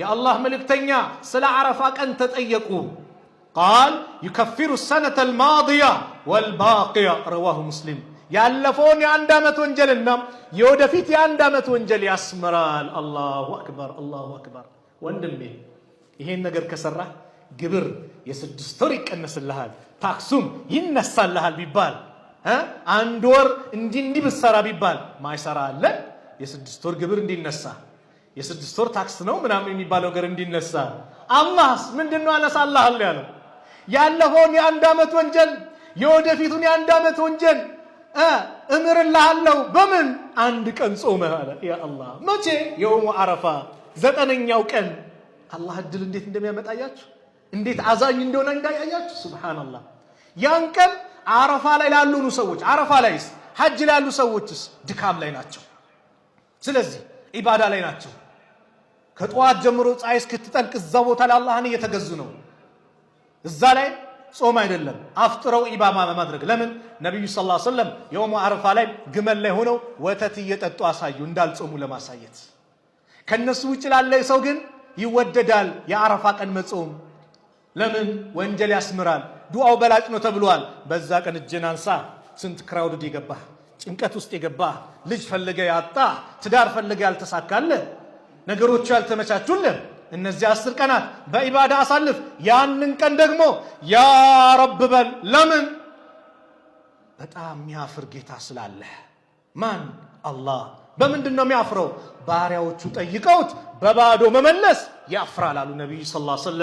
يا الله ملكتنيا سلا عرفة أنت تأيقوا قال يكفر السنة الماضية والباقية رواه مسلم يالفون ياندامت وانجلنا يودفيت ياندامت وانجل ياسمرال الله أكبر الله أكبر وندمي ይሄን ነገር ከሰራ ግብር የ6 ወር ይቀነስልሃል ታክሱም ይነሳልሃል ቢባል አንድ ወር እንዲህ ብሰራ ቢባል ማይሰራ አለ የ6 ወር ግብር እንዲነሳ የ6 ወር ታክስ ነው ምናምን የሚባለው ነገር እንዲነሳ አላህስ ምንድነው አነሳልሃል ያለው ያለፈውን የአንድ አመት ወንጀል የወደፊቱን የአንድ አመት ወንጀል እምርልሃለሁ በምን አንድ ቀን ጾመህ አለ ያ አላህ መቼ የውሙ አረፋ 9ኛው ቀን አላህ እድል እንዴት እንደሚያመጣያችሁ እንዴት አዛኝ እንደሆነ እንዳያያችሁ ሱብሃንአላህ ያን ቀን አረፋ ላይ ላሉ ሰዎች አረፋ ላይስ ሐጅ ላይ ያሉ ሰዎችስ ድካም ላይ ናቸው ስለዚህ ኢባዳ ላይ ናቸው ከጧት ጀምሮ ፀሐይ እስክትጠልቅ እዛ ቦታ ላይ አላህን እየተገዙ ነው እዛ ላይ ጾም አይደለም አፍጥረው ኢባማ በማድረግ ለምን ነብዩ ሰለላሁ ዐለይሂ ወሰለም የውሙ አረፋ ላይ ግመል ላይ ሆነው ወተት እየጠጡ አሳዩ እንዳልጾሙ ለማሳየት ከነሱ ውጭ ላለ ሰው ግን ይወደዳል የአረፋ ቀን መጾም ለምን ወንጀል ያስምራል ዱዓው በላጭ ነው ተብሏል በዛ ቀን እጅን አንሳ ስንት ክራውድ ይገባ ጭንቀት ውስጥ ይገባ ልጅ ፈልገ ያጣ ትዳር ፈልገ ያልተሳካለ ነገሮች ያልተመቻቹልህ እነዚህ 10 ቀናት በኢባዳ አሳልፍ ያንን ቀን ደግሞ ያ ረብ በል ለምን በጣም የሚያፍር ጌታ ስላለ ማን አላህ በምንድነው የሚያፍረው ባሪያዎቹ ጠይቀውት በባዶ መመለስ ያፍራል አሉ ነብዩ ሰለላሁ ዐለይሂ ወሰለም